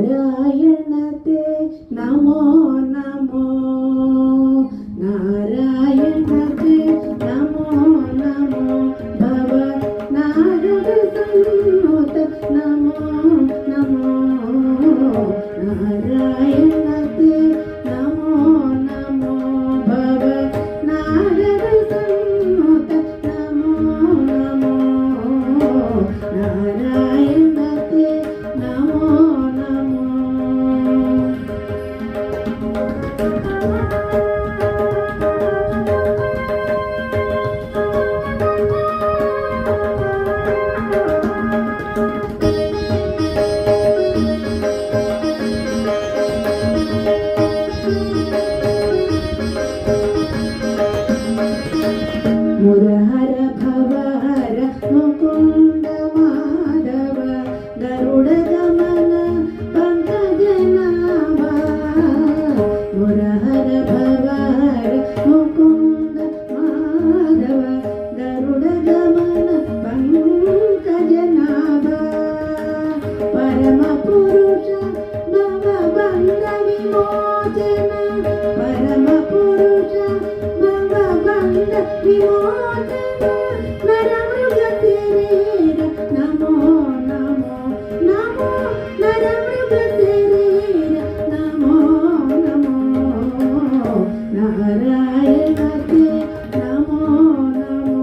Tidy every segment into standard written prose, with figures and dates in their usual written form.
నారాయణతే నమో నమో, నారాయణతే నమో నమో, భవ నారద సన్నుత నమో నమో, నారాయణతే నమో నమో, భవ నారద సన్నుత నమో నమో, నారాయణతే నమో నమో. మురహర భవహర ముకుంద మాధవ, గరుడ గమన పంకజనాభ, మురహర భవహర ముకుంద మాధవ, గరుడ గమన పంకజనాభ, పరమ పురుష భవబంధ విమోచన, పరమ పురుష భవబంధ విమోచన, నరమృగ శరీర నమో నమో నమో, నరమృగ శరీర నమో నమో, నారాయణతే నమో నమో.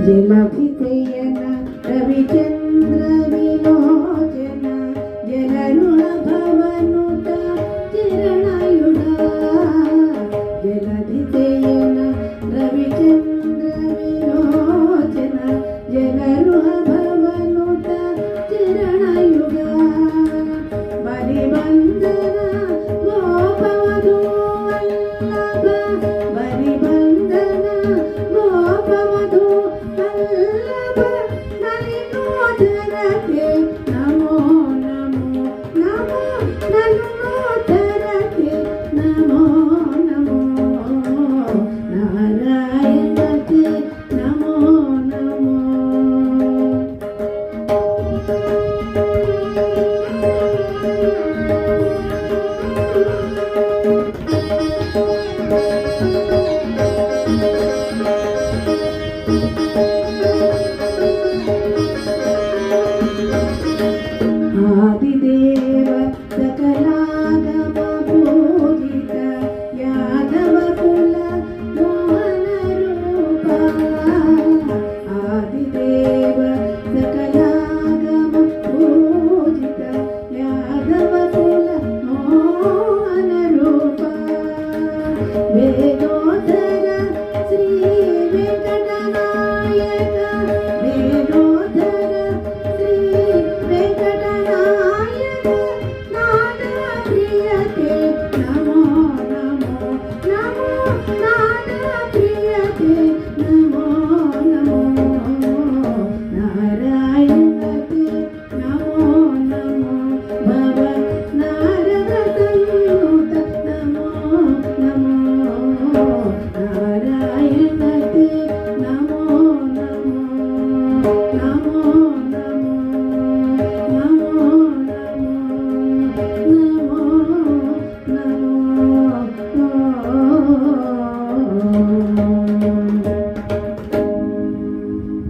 జలభితయన రవిచంద్ర విలోచన, జలరుణ భవనుత చిరణయుడా, జలభితయన రవిచంద్ర విలోచన, జలరుణ భవనుత చిరణయుగా, బలిబంధన గోపవధూ వల్లభ, బలిబంధన గోపవధూ వల్లభ, నలినోదరతే నమో నమో నమో,